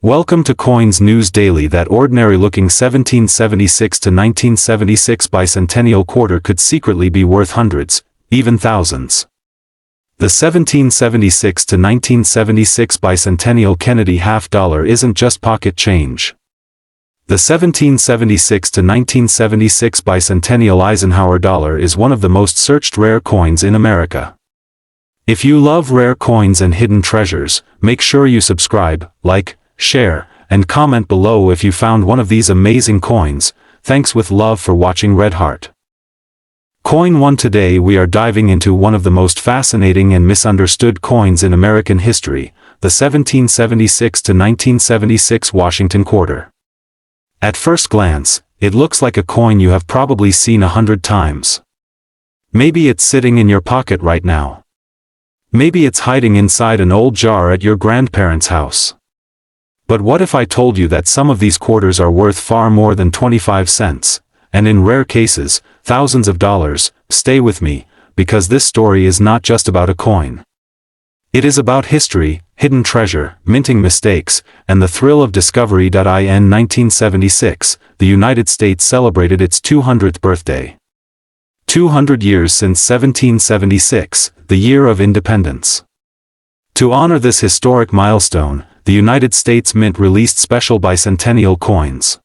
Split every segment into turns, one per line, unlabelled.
Welcome to Coins News Daily. That ordinary-looking 1776 to 1976 bicentennial quarter could secretly be worth hundreds, even thousands. The 1776 to 1976 bicentennial Kennedy half-dollar isn't just pocket change. The 1776 to 1976 bicentennial Eisenhower Dollar is one of the most searched rare coins in America. If you love rare coins and hidden treasures, make sure you subscribe, like, share, and comment below if you found one of these amazing coins. Thanks with love for watching. Red Heart. Coin 1. Today we are diving into one of the most fascinating and misunderstood coins in American history, the 1776 to 1976 Washington quarter. At first glance, it looks like a coin you have probably seen 100 times. Maybe it's sitting in your pocket right now. Maybe it's hiding inside an old jar at your grandparents' house. But what if I told you that some of these quarters are worth far more than 25 cents, and in rare cases, thousands of dollars? Stay with me, because this story is not just about a coin. It is about history, hidden treasure, minting mistakes, and the thrill of discovery. In 1976, the United States celebrated its 200th birthday. 200 years since 1776, the year of independence. To honor this historic milestone, the United States Mint released special bicentennial coins.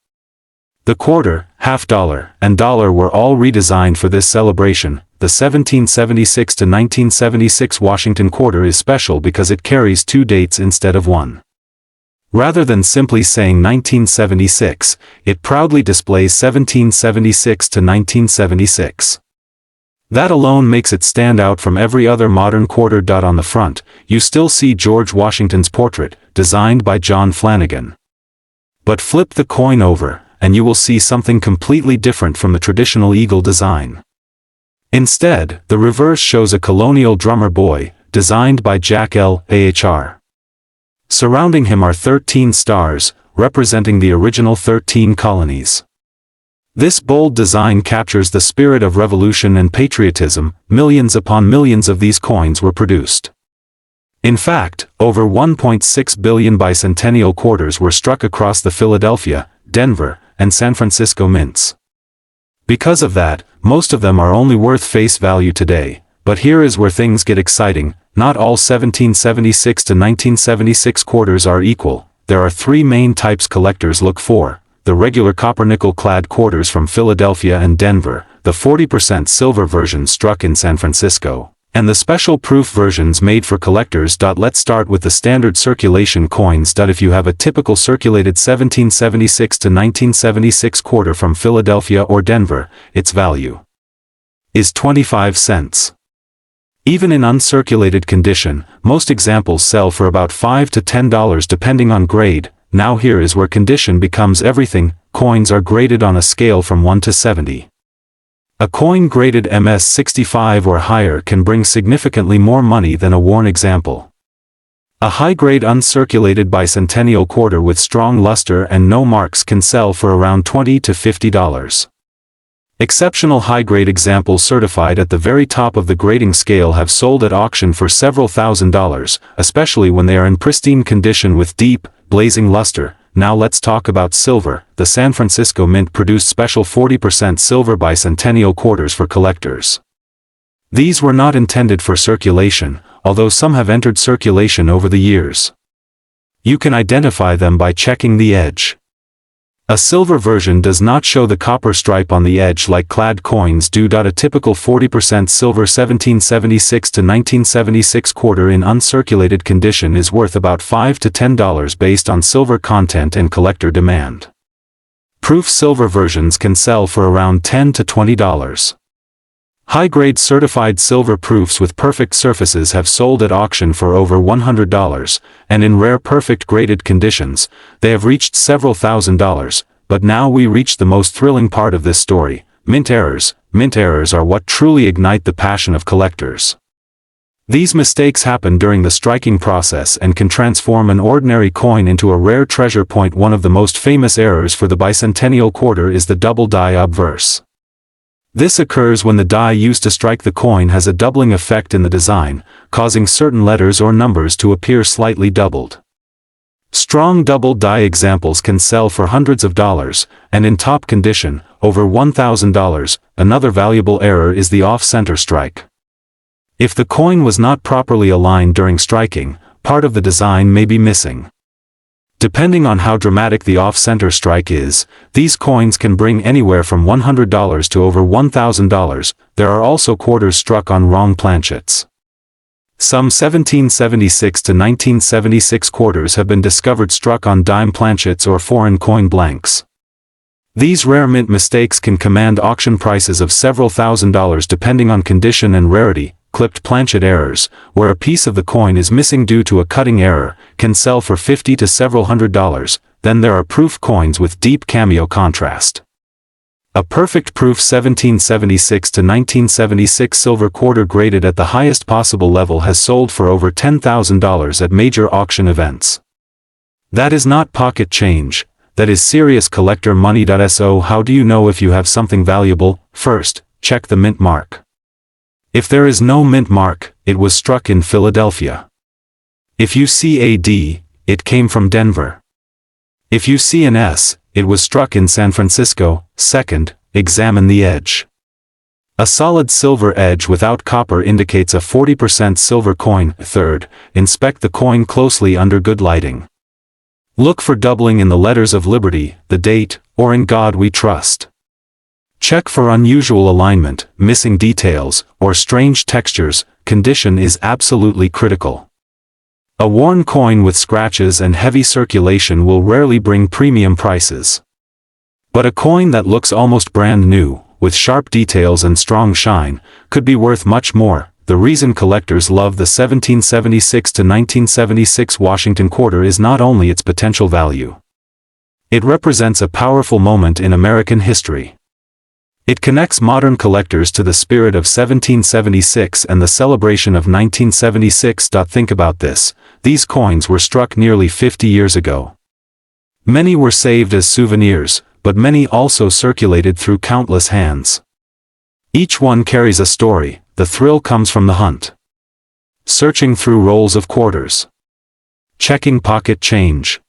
The quarter, half-dollar, and dollar were all redesigned for this celebration. The 1776 to 1976 Washington quarter is special because it carries two dates instead of one. Rather than simply saying 1976, it proudly displays 1776 to 1976. That alone makes it stand out from every other modern quarter. On the front, you still see George Washington's portrait, designed by John Flanagan. But flip the coin over, and you will see something completely different from the traditional eagle design. Instead, the reverse shows a colonial drummer boy, designed by Jack L. Ahr. Surrounding him are 13 stars, representing the original 13 colonies. This bold design captures the spirit of revolution and patriotism. Millions upon millions of these coins were produced. In fact, over 1.6 billion bicentennial quarters were struck across the Philadelphia, Denver, and San Francisco mints. Because of that, most of them are only worth face value today. But here is where things get exciting. Not all 1776 to 1976 quarters are equal. There are three main types collectors look for: the regular copper-nickel-clad quarters from Philadelphia and Denver, the 40% silver version struck in San Francisco, and the special proof versions made for collectors. Let's start with the standard circulation coins. If you have a typical circulated 1776 to 1976 quarter from Philadelphia or Denver, its value is 25 cents. Even in uncirculated condition, most examples sell for about $5 to $10 depending on grade. Now here is where condition becomes everything. Coins are graded on a scale from 1 to 70. A coin graded MS 65 or higher can bring significantly more money than a worn example. A high-grade uncirculated bicentennial quarter with strong luster and no marks can sell for around $20 to $50. Exceptional high-grade examples certified at the very top of the grading scale have sold at auction for several $1,000s, especially when they are in pristine condition with deep, blazing luster. Now let's talk about silver. The San Francisco Mint produced special 40% silver bicentennial quarters for collectors. These were not intended for circulation, although some have entered circulation over the years. You can identify them by checking the edge. A silver version does not show the copper stripe on the edge like clad coins do. A typical 40% silver 1776 to 1976 quarter in uncirculated condition is worth about $5 to $10 based on silver content and collector demand. Proof silver versions can sell for around $10 to $20. High-grade certified silver proofs with perfect surfaces have sold at auction for over $100, and in rare perfect graded conditions, they have reached several $1,000s. But now we reach the most thrilling part of this story: mint errors. Mint errors are what truly ignite the passion of collectors. These mistakes happen during the striking process and can transform an ordinary coin into a rare treasure. One of the most famous errors for the bicentennial quarter is the double die obverse. This occurs when the die used to strike the coin has a doubling effect in the design, causing certain letters or numbers to appear slightly doubled. Strong double die examples can sell for hundreds of dollars, and in top condition, over $1,000. Another valuable error is the off-center strike. If the coin was not properly aligned during striking, part of the design may be missing. Depending on how dramatic the off-center strike is, these coins can bring anywhere from $100 to over $1,000. There are also quarters struck on wrong planchets. Some 1776 to 1976 quarters have been discovered struck on dime planchets or foreign coin blanks. These rare mint mistakes can command auction prices of several $1,000s depending on condition and rarity. Clipped planchet errors, where a piece of the coin is missing due to a cutting error, can sell for $50 to several $100s. Then there are proof coins with deep cameo contrast. A perfect proof 1776 to 1976 silver quarter graded at the highest possible level has sold for over $10,000 at major auction events. That is not pocket change, that is serious collector money. So how do you know if you have something valuable? First, check the mint mark. If there is no mint mark, it was struck in Philadelphia. If you see a D, it came from Denver. If you see an S, it was struck in San Francisco. Second, examine the edge. A solid silver edge without copper indicates a 40% silver coin. Third, inspect the coin closely under good lighting. Look for doubling in the letters of liberty, the date, or in God we trust. Check for unusual alignment, missing details, or strange textures. Condition is absolutely critical. A worn coin with scratches and heavy circulation will rarely bring premium prices. But a coin that looks almost brand new, with sharp details and strong shine, could be worth much more. The reason collectors love the 1776 to 1976 Washington quarter is not only its potential value. It represents a powerful moment in American history. It connects modern collectors to the spirit of 1776 and the celebration of 1976. Think about this, these coins were struck nearly 50 years ago. Many were saved as souvenirs, but many also circulated through countless hands. Each one carries a story. The thrill comes from the hunt. Searching through rolls of quarters. Checking pocket change.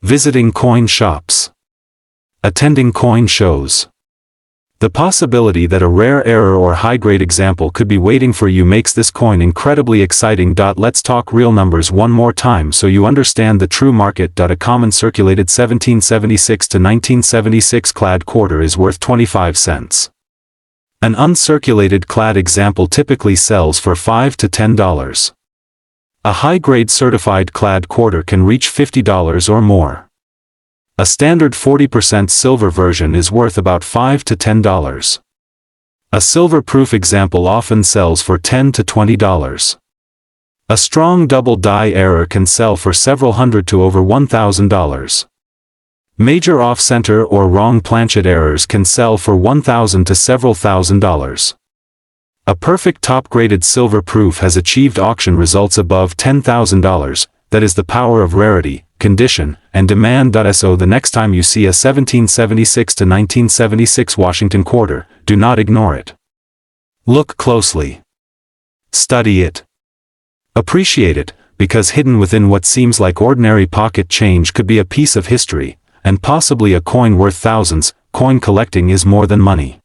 Visiting coin shops. Attending coin shows. The possibility that a rare error or high-grade example could be waiting for you makes this coin incredibly exciting. Let's talk real numbers one more time so you understand the true market. A common circulated 1776 to 1976 clad quarter is worth 25 cents. An uncirculated clad example typically sells for $5 to $10. A high-grade certified clad quarter can reach $50 or more. A standard 40% silver version is worth about $5 to $10. A silver-proof example often sells for $10 to $20. A strong double die error can sell for several hundred to over $1,000. Major off-center or wrong planchet errors can sell for $1,000 to several $1,000s. A perfect top-graded silver proof has achieved auction results above $10,000. That is the power of rarity, condition, and demand. So the next time you see a 1776 to 1976 Washington quarter, do not ignore it. Look closely. Study it. Appreciate it, because hidden within what seems like ordinary pocket change could be a piece of history, and possibly a coin worth thousands. Coin collecting is more than money.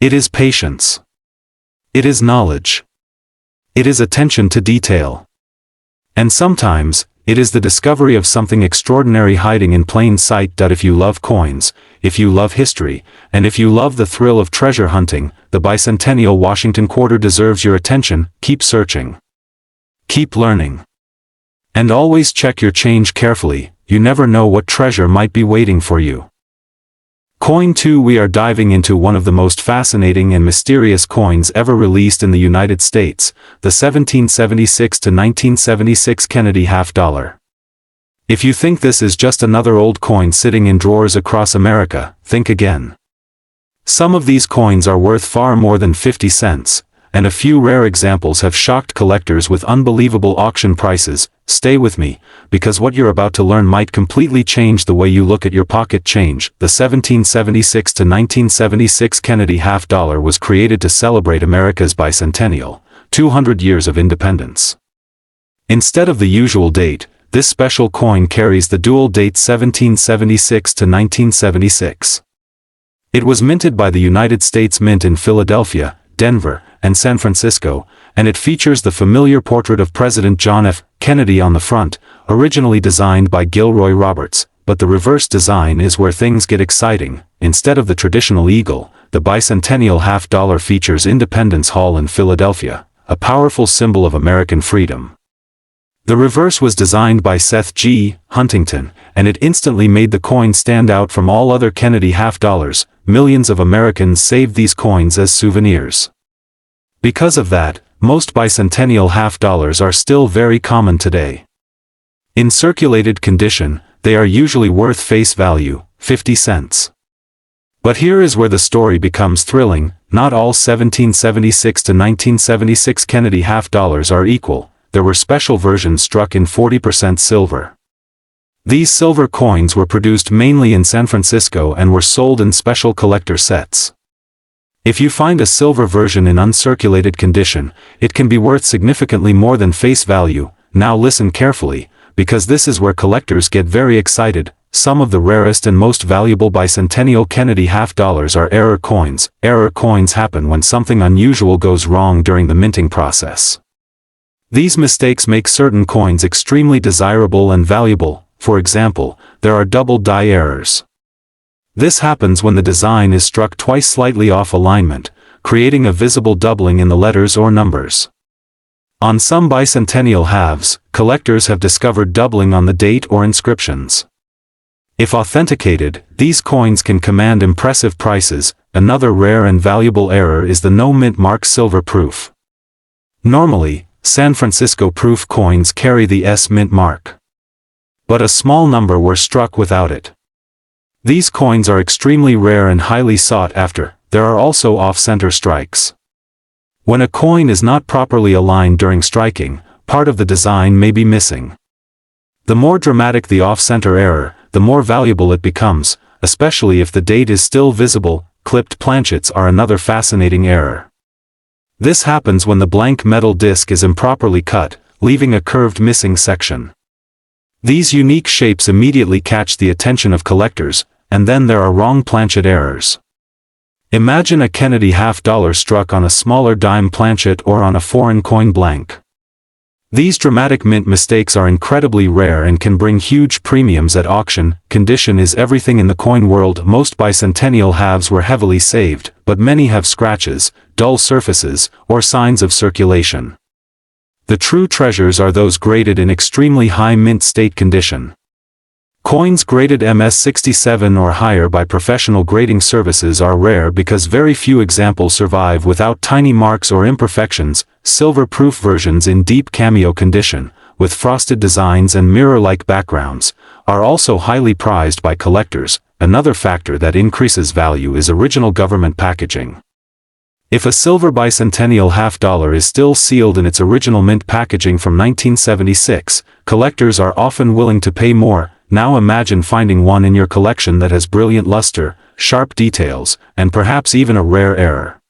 It is patience. It is knowledge. It is attention to detail. And sometimes, it is the discovery of something extraordinary hiding in plain sight. If you love coins, if you love history, and if you love the thrill of treasure hunting, the Bicentennial Washington quarter deserves your attention. Keep searching. Keep learning. And always check your change carefully. You never know what treasure might be waiting for you. Coin 2. We are diving into one of the most fascinating and mysterious coins ever released in the United States, the 1776 to 1976 Kennedy $half. If you think this is just another old coin sitting in drawers across America, think again. Some of these coins are worth far more than 50 cents, and a few rare examples have shocked collectors with unbelievable auction prices. Stay with me, because what you're about to learn might completely change the way you look at your pocket change. The 1776 to 1976 Kennedy $half was created to celebrate America's bicentennial, 200 years of independence. Instead of the usual date, this special coin carries the dual date 1776 to 1976. It was minted by the United States Mint in Philadelphia, Denver, and San Francisco, and it features the familiar portrait of President John F. Kennedy on the front, originally designed by Gilroy Roberts, but the reverse design is where things get exciting. Instead of the traditional eagle, the bicentennial half-dollar features Independence Hall in Philadelphia, a powerful symbol of American freedom. The reverse was designed by Seth G. Huntington, and it instantly made the coin stand out from all other Kennedy half-dollars. Millions of Americans saved these coins as souvenirs. Because of that, most bicentennial half-dollars are still very common today. In circulated condition, they are usually worth face value, 50 cents. But here is where the story becomes thrilling. Not all 1776 to 1976 Kennedy half-dollars are equal. There were special versions struck in 40% silver. These silver coins were produced mainly in San Francisco and were sold in special collector sets. If you find a silver version in uncirculated condition, it can be worth significantly more than face value. Now listen carefully, because this is where collectors get very excited. Some of the rarest and most valuable bicentennial Kennedy half-dollars are error coins. Error coins happen when something unusual goes wrong during the minting process. These mistakes make certain coins extremely desirable and valuable. For example, there are double die errors. This happens when the design is struck twice slightly off alignment, creating a visible doubling in the letters or numbers. On some bicentennial halves, collectors have discovered doubling on the date or inscriptions. If authenticated, these coins can command impressive prices. Another rare and valuable error is the no mint mark silver proof. Normally, San Francisco proof coins carry the S mint mark. But a small number were struck without it. These coins are extremely rare and highly sought after. There are also off-center strikes. When a coin is not properly aligned during striking, part of the design may be missing. The more dramatic the off-center error, the more valuable it becomes, especially if the date is still visible. Clipped planchets are another fascinating error. This happens when the blank metal disc is improperly cut, leaving a curved missing section. These unique shapes immediately catch the attention of collectors, and then there are wrong planchet errors. Imagine a Kennedy half-dollar struck on a smaller dime planchet or on a foreign coin blank. These dramatic mint mistakes are incredibly rare and can bring huge premiums at auction. Condition is everything in the coin world. Most bicentennial halves were heavily saved, but many have scratches, dull surfaces, or signs of circulation. The true treasures are those graded in extremely high mint state condition. Coins graded MS67 or higher by professional grading services are rare because very few examples survive without tiny marks or imperfections. Silver-proof versions in deep cameo condition, with frosted designs and mirror-like backgrounds, are also highly prized by collectors. Another factor that increases value is original government packaging. If a silver bicentennial half-dollar is still sealed in its original mint packaging from 1976, collectors are often willing to pay more. Now imagine finding one in your collection that has brilliant luster, sharp details, and perhaps even a rare error.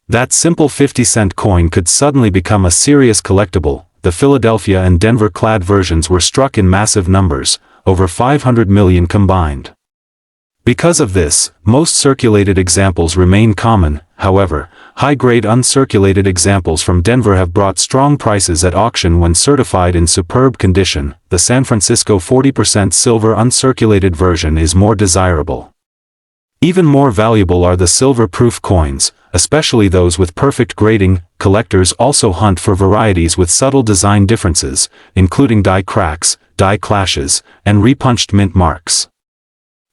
That simple 50-cent coin could suddenly become a serious collectible. The Philadelphia and Denver clad versions were struck in massive numbers, over 500 million combined. Because of this, most circulated examples remain common. However, high-grade uncirculated examples from Denver have brought strong prices at auction when certified in superb condition. The San Francisco 40% silver uncirculated version is more desirable. Even more valuable are the silver-proof coins, especially those with perfect grading. Collectors also hunt for varieties with subtle design differences, including die cracks, die clashes, and repunched mint marks.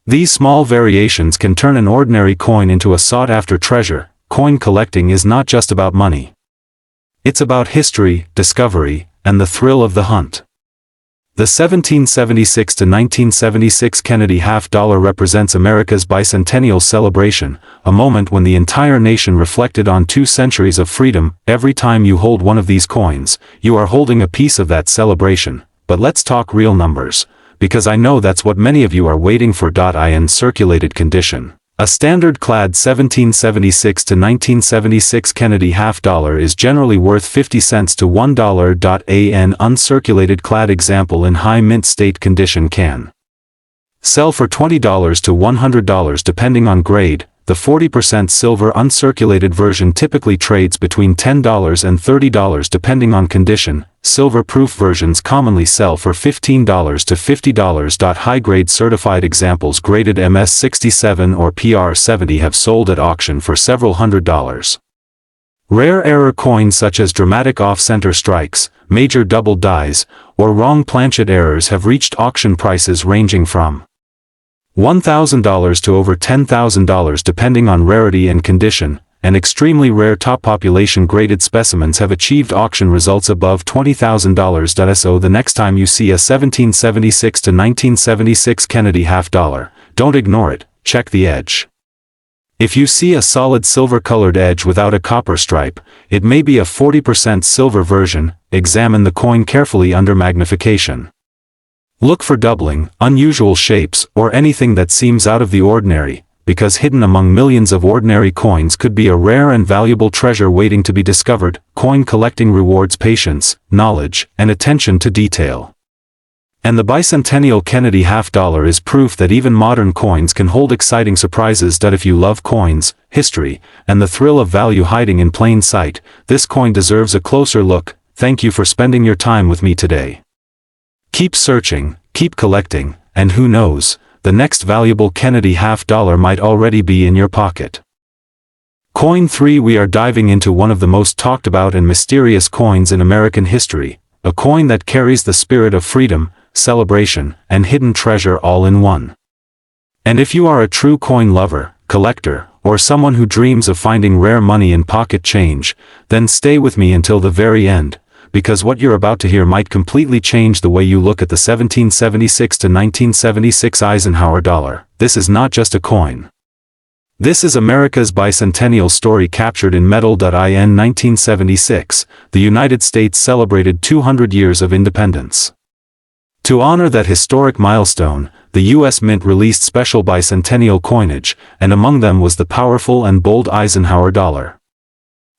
These small variations can turn an ordinary coin into a sought-after treasure. Coin collecting is not just about money. It's about history, discovery, and the thrill of the hunt. The 1776 to 1976 Kennedy half-dollar represents America's bicentennial celebration, a moment when the entire nation reflected on 2 centuries of freedom. Every time you hold one of these coins, you are holding a piece of that celebration. But let's talk real numbers, because I know that's what many of you are waiting for. In circulated condition, A standard-clad 1776 to 1976 Kennedy half-dollar is generally worth 50 cents to $1. An uncirculated clad example in high mint state condition can sell for $20 to $100 depending on grade. The 40% silver uncirculated version typically trades between $10 and $30 depending on condition. Silver-proof versions commonly sell for $15 to $50. High-grade certified examples graded MS67 or PR70 have sold at auction for several $100s. Rare error coins such as dramatic off-center strikes, major double dies, or wrong planchet errors have reached auction prices ranging from $1,000 to over $10,000 depending on rarity and condition, and extremely rare top population graded specimens have achieved auction results above $20,000. So the next time you see a 1776 to 1976 Kennedy half-dollar, don't ignore it, check the edge. If you see a solid silver-colored edge without a copper stripe, it may be a 40% silver version. Examine the coin carefully under magnification. Look for doubling, unusual shapes, or anything that seems out of the ordinary, because hidden among millions of ordinary coins could be a rare and valuable treasure waiting to be discovered. Coin collecting rewards patience, knowledge, and attention to detail. And the Bicentennial Kennedy half-dollar is proof that even modern coins can hold exciting surprises. If you love coins, history, and the thrill of value hiding in plain sight, this coin deserves a closer look. Thank you for spending your time with me today. Keep searching, keep collecting, and who knows, the next valuable Kennedy half-dollar might already be in your pocket. Coin 3. We are diving into one of the most talked about and mysterious coins in American history, a coin that carries the spirit of freedom, celebration, and hidden treasure all in one. And if you are a true coin lover, collector, or someone who dreams of finding rare money in pocket change, then stay with me until the very end, because what you're about to hear might completely change the way you look at the 1776 to 1976 Eisenhower dollar. This is not just a coin. This is America's bicentennial story captured in metal. In 1976, the United States celebrated 200 years of independence. To honor that historic milestone, the U.S. Mint released special bicentennial coinage, and among them was the powerful and bold Eisenhower dollar.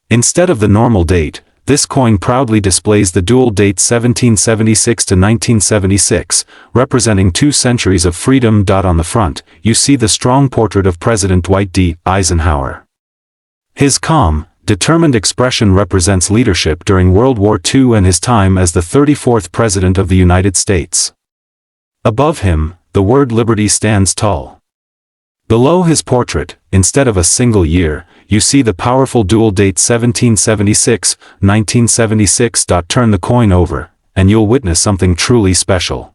Instead of the normal date, this coin proudly displays the dual date 1776 to 1976, representing 2 centuries of freedom. On the front, you see the strong portrait of President Dwight D. Eisenhower. His calm, determined expression represents leadership during World War II and his time as the 34th President of the United States. Above him, the word liberty stands tall. Below his portrait, instead of a single year, you see the powerful dual date 1776, 1976. Turn the coin over, and you'll witness something truly special.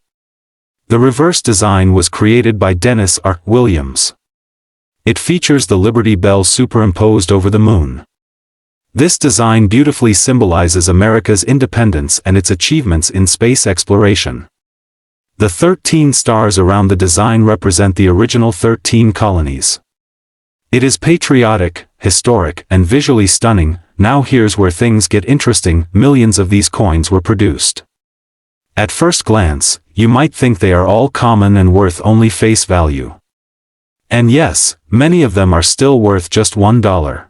The reverse design was created by Dennis R. Williams. It features the Liberty Bell superimposed over the moon. This design beautifully symbolizes America's independence and its achievements in space exploration. The 13 stars around the design represent the original 13 colonies. It is patriotic, historic, and visually stunning. Now here's where things get interesting. Millions of these coins were produced. At first glance, you might think they are all common and worth only face value. And yes, many of them are still worth just $1.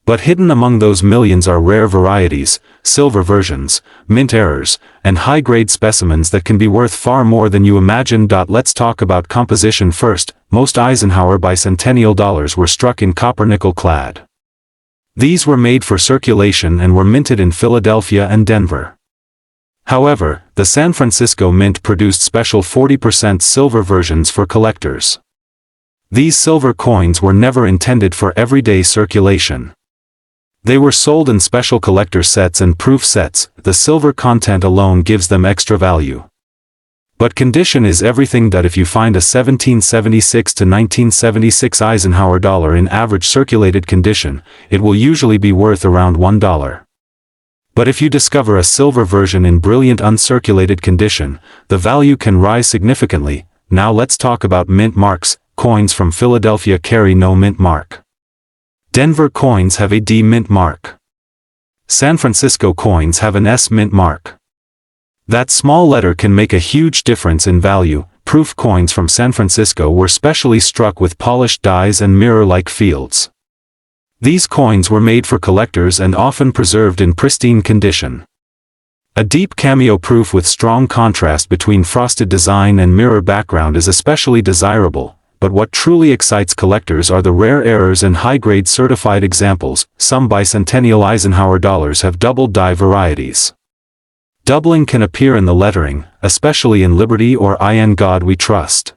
But hidden among those millions are rare varieties, silver versions, mint errors, and high-grade specimens that can be worth far more than you imagine. Let's talk about composition first. Most Eisenhower bicentennial dollars were struck in copper-nickel clad. These were made for circulation and were minted in Philadelphia and Denver. However, the San Francisco Mint produced special 40% silver versions for collectors. These silver coins were never intended for everyday circulation. They were sold in special collector sets and proof sets. The silver content alone gives them extra value. But condition is everything. If you find a 1776 to 1976 Eisenhower dollar in average circulated condition, it will usually be worth around $1. But if you discover a silver version in brilliant uncirculated condition, the value can rise significantly. Now let's talk about mint marks. Coins from Philadelphia carry no mint mark. Denver coins have a D mint mark. San Francisco coins have an S mint mark. That small letter can make a huge difference in value. proof coins from San Francisco were specially struck with polished dies and mirror-like fields. These coins were made for collectors and often preserved in pristine condition. A deep cameo proof with strong contrast between frosted design and mirror background is especially desirable, but what truly excites collectors are the rare errors and high-grade certified examples. Some bicentennial Eisenhower dollars have doubled die varieties. Doubling can appear in the lettering, especially in Liberty or In God We Trust.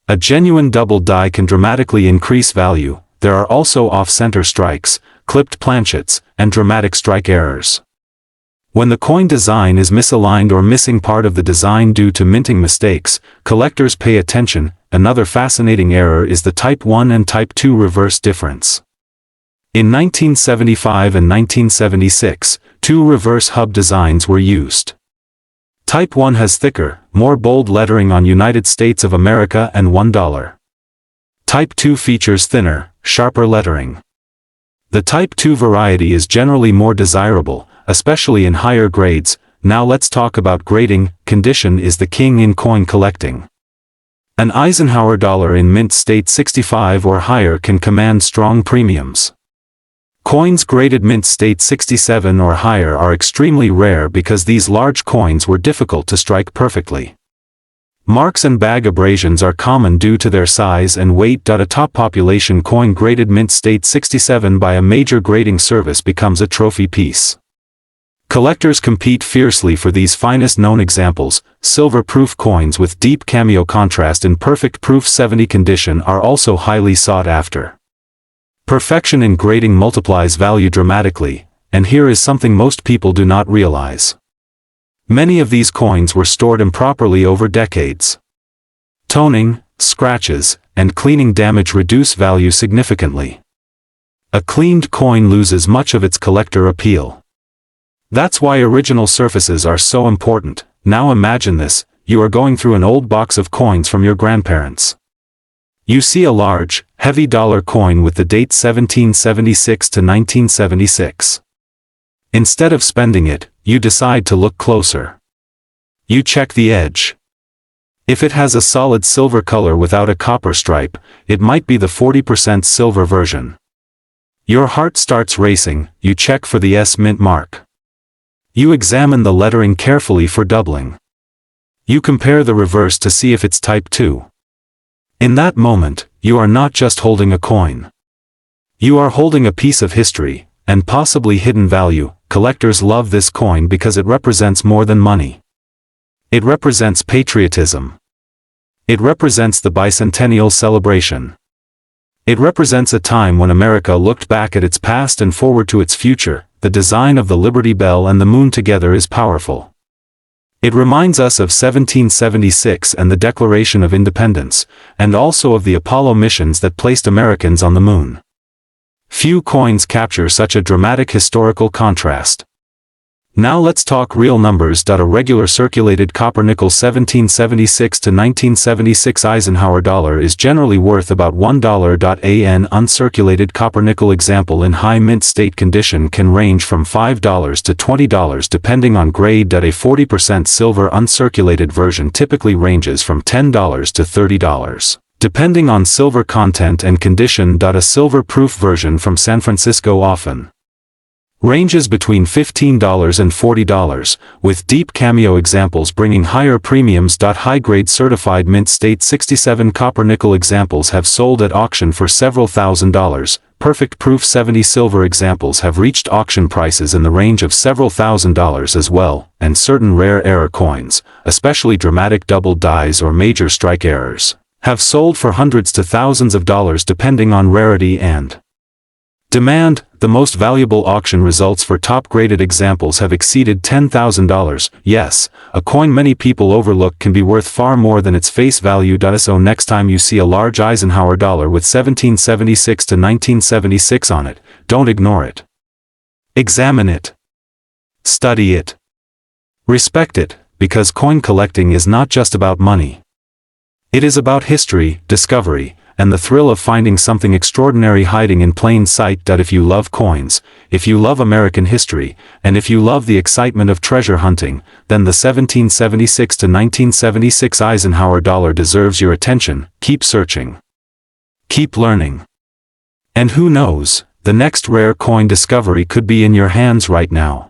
A genuine double die can dramatically increase value. There are also off-center strikes, clipped planchets, and dramatic strike errors. When the coin design is misaligned or missing part of the design due to minting mistakes, collectors pay attention. Another fascinating error is the Type 1 and Type 2 reverse difference. In 1975 and 1976, two reverse hub designs were used. Type 1 has thicker, more bold lettering on United States of America and $1. Type 2 features thinner, sharper lettering. The Type 2 variety is generally more desirable, especially in higher grades. Now let's talk about grading. Condition is the king in coin collecting. An Eisenhower dollar in mint state 65 or higher can command strong premiums. Coins graded mint state 67 or higher are extremely rare because these large coins were difficult to strike perfectly. Marks and bag abrasions are common due to their size and weight. A top population coin graded mint state 67 by a major grading service becomes a trophy piece. Collectors compete fiercely for these finest known examples. Silver proof coins with deep cameo contrast in perfect proof 70 condition are also highly sought after. Perfection in grading multiplies value dramatically, and here is something most people do not realize. Many of these coins were stored improperly over decades. Toning, scratches, and cleaning damage reduce value significantly. A cleaned coin loses much of its collector appeal. That's why original surfaces are so important. Now imagine this: you are going through an old box of coins from your grandparents. You see a large, heavy dollar coin with the date 1776 to 1976. Instead of spending it, you decide to look closer. You check the edge. If it has a solid silver color without a copper stripe, it might be the 40% silver version. Your heart starts racing. You check for the S mint mark. You examine the lettering carefully for doubling. You compare the reverse to see if it's Type 2. In that moment, you are not just holding a coin. You are holding a piece of history, and possibly hidden value. Collectors love this coin because it represents more than money. It represents patriotism. It represents the bicentennial celebration. It represents a time when America looked back at its past and forward to its future. The design of the Liberty Bell and the moon together is powerful. It reminds us of 1776 and the Declaration of Independence, and also of the Apollo missions that placed Americans on the moon. Few coins capture such a dramatic historical contrast. Now let's talk real numbers. A regular circulated copper-nickel 1776 to 1976 Eisenhower dollar is generally worth about $1. An uncirculated copper-nickel example in high mint state condition can range from $5 to $20 depending on grade. A 40% silver uncirculated version typically ranges from $10 to $30. Depending on silver content and condition. A silver-proof version from San Francisco often ranges between $15 and $40, with deep cameo examples bringing higher premiums. High-grade certified mint state 67 copper-nickel examples have sold at auction for several $1,000s. Perfect proof 70 silver examples have reached auction prices in the range of several $1,000s as well, and certain rare error coins, especially dramatic double dies or major strike errors, have sold for hundreds to thousands of dollars depending on rarity and demand. The most valuable auction results for top-graded examples have exceeded $10,000. Yes, a coin many people overlook can be worth far more than its face value. So next time you see a large Eisenhower dollar with 1776 to 1976 on it, don't ignore it. Examine it. Study it. Respect it, because coin collecting is not just about money. It is about history, discovery, and the thrill of finding something extraordinary hiding in plain sight. If you love coins, if you love American history, and if you love the excitement of treasure hunting, then the 1776 to 1976 Eisenhower dollar deserves your attention. Keep searching. Keep learning. And who knows, the next rare coin discovery could be in your hands right now.